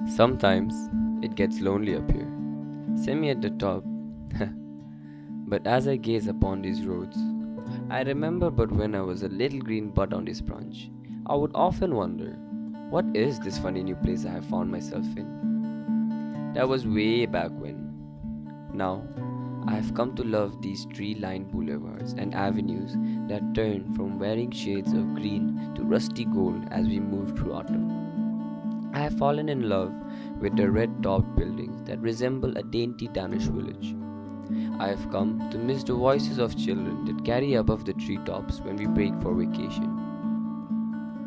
Sometimes it gets lonely up here, semi at the top. But as I gaze upon these roads, I remember but when I was a little green bud on this branch, I would often wonder, what is this funny new place I have found myself in? That was way back when. Now, I have come to love these tree lined boulevards and avenues that turn from wearing shades of green to rusty gold as we move through autumn. I have fallen in love with the red topped buildings that resemble a dainty Danish village. I have come to miss the voices of children that carry above the treetops when we break for vacation.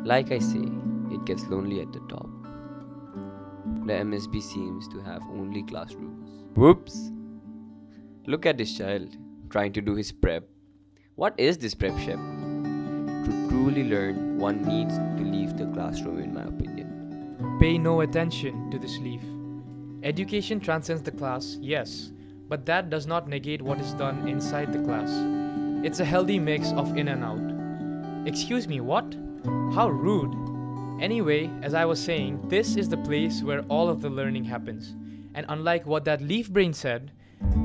Like I say, it gets lonely at the top. The MSB seems to have only classrooms. Whoops! Look at this child trying to do his prep. What is this prep, Shep? To truly learn, one needs to leave the classroom, in my opinion. Pay no attention to this leaf. Education transcends the class, yes, but that does not negate what is done inside the class. It's a healthy mix of in and out. Excuse me, what? How rude. Anyway, as I was saying, this is the place where all of the learning happens. And unlike what that leaf brain said,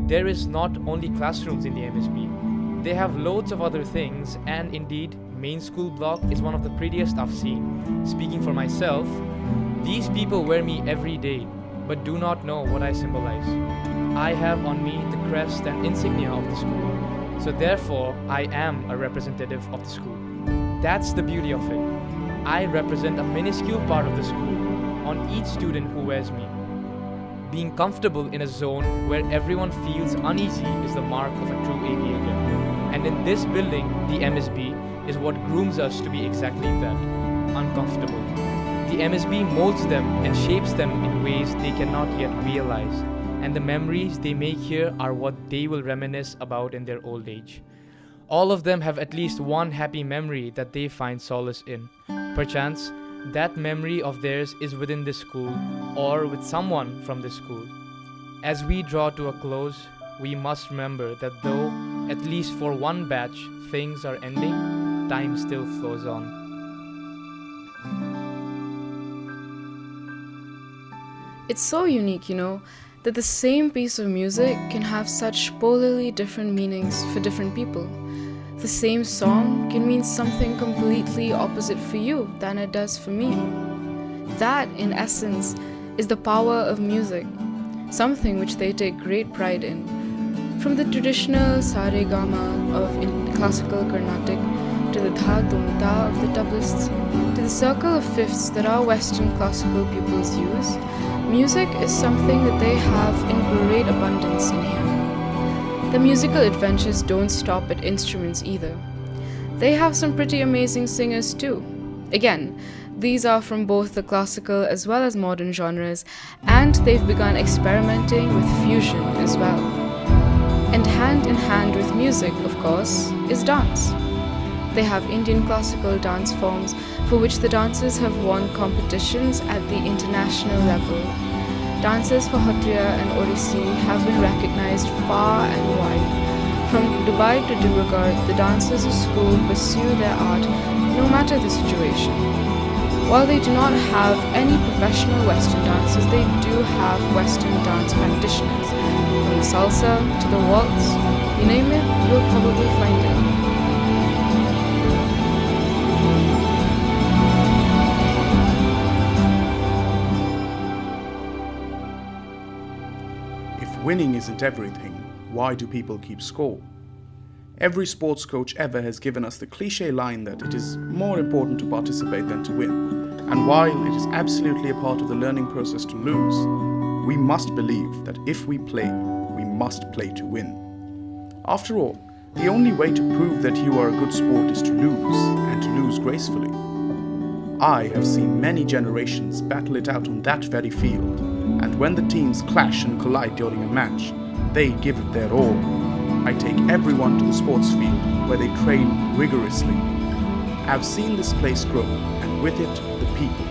there is not only classrooms in the MSB. They have loads of other things, and indeed, main school block is one of the prettiest I've seen. Speaking for myself, these people wear me every day, but do not know what I symbolize. I have on me the crest and insignia of the school, so therefore I am a representative of the school. That's the beauty of it. I represent a minuscule part of the school on each student who wears me. Being comfortable in a zone where everyone feels uneasy is the mark of a true aviator. And in this building, the MSB, is what grooms us to be exactly that, uncomfortable. The MSB molds them and shapes them in ways they cannot yet realize, and the memories they make here are what they will reminisce about in their old age. All of them have at least one happy memory that they find solace in. Perchance, that memory of theirs is within this school or with someone from this school. As we draw to a close, we must remember that though, at least for one batch, things are ending, time still flows on. It's so unique, that the same piece of music can have such polarly different meanings for different people. The same song can mean something completely opposite for you than it does for me. That, in essence, is the power of music, something which they take great pride in. From the traditional saregama of classical Carnatic, to the dha-dum-da of the doublists, to the circle of fifths that our Western classical pupils use, music is something that they have in great abundance in here. The musical adventures don't stop at instruments either. They have some pretty amazing singers too. Again, these are from both the classical as well as modern genres, and they've begun experimenting with fusion as well. And hand in hand with music, of course, is dance. They have Indian classical dance forms for which the dancers have won competitions at the international level. Dances for Hattriya and Odissi have been recognized far and wide. From Dubai to Dibrugarh, the dancers of school pursue their art no matter the situation. While they do not have any professional Western dancers, they do have Western dance practitioners. From the salsa to the waltz, you name it, you'll probably find it. Winning isn't everything. Why do people keep score? Every sports coach ever has given us the cliche line that it is more important to participate than to win. And while it is absolutely a part of the learning process to lose, we must believe that if we play, we must play to win. After all, the only way to prove that you are a good sport is to lose, and to lose gracefully. I have seen many generations battle it out on that very field, and when the teams clash and collide during a match, they give it their all. I take everyone to the sports field where they train rigorously. I've seen this place grow, and with it, the people.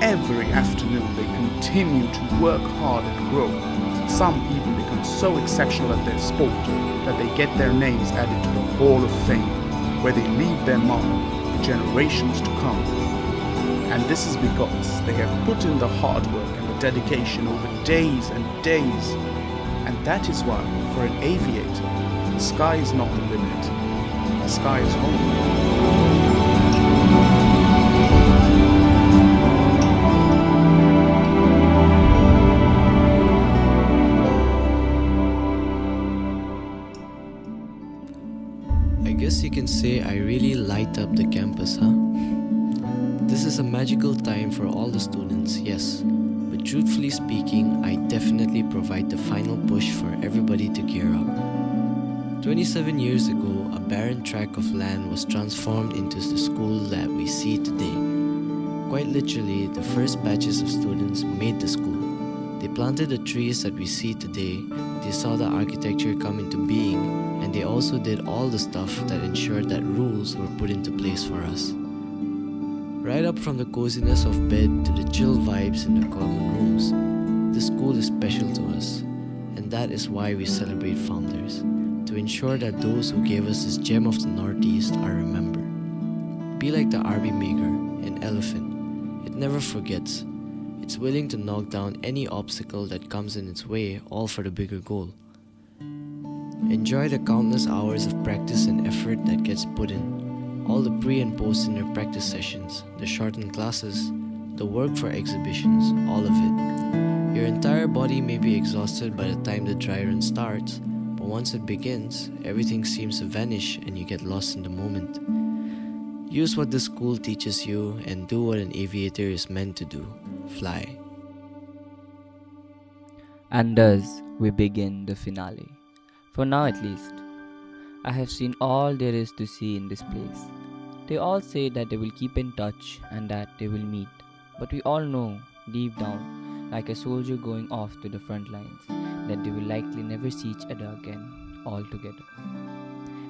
Every afternoon they continue to work hard and grow. Some even become so exceptional at their sport that they get their names added to the Hall of Fame, where they leave their mark for generations to come. And this is because they have put in the hard work and the dedication over days and days. And that is why, for an aviator, the sky is not the limit. The sky is home. I guess you can say I really light up the campus, huh? This is a magical time for all the students, yes. But truthfully speaking, I definitely provide the final push for everybody to gear up. 27 years ago, a barren tract of land was transformed into the school that we see today. Quite literally, the first batches of students made the school. They planted the trees that we see today, they saw the architecture come into being, and they also did all the stuff that ensured that rules were put into place for us. Right up from the coziness of bed to the chill vibes in the common rooms, this school is special to us, and that is why we celebrate founders, to ensure that those who gave us this gem of the Northeast are remembered. Be like the RB maker, an elephant. It never forgets. It's willing to knock down any obstacle that comes in its way, all for the bigger goal. Enjoy the countless hours of practice and effort that gets put in, all the pre and post inner practice sessions, the shortened classes, the work for exhibitions, all of it. Your entire body may be exhausted by the time the dry run starts, but once it begins, everything seems to vanish and you get lost in the moment. Use what the school teaches you and do what an aviator is meant to do: fly. And thus we begin the finale. For now at least. I have seen all there is to see in this place. They all say that they will keep in touch and that they will meet. But we all know, deep down, like a soldier going off to the front lines, that they will likely never see each other again, altogether.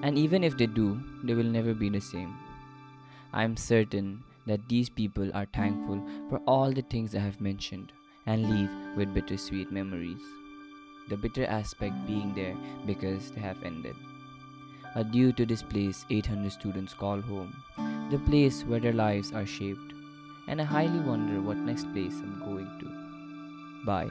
And even if they do, they will never be the same. I am certain that these people are thankful for all the things I have mentioned and leave with bittersweet memories. The bitter aspect being there because they have ended. Adieu to this place 800 students call home, the place where their lives are shaped, and I highly wonder what next place I'm going to. Bye.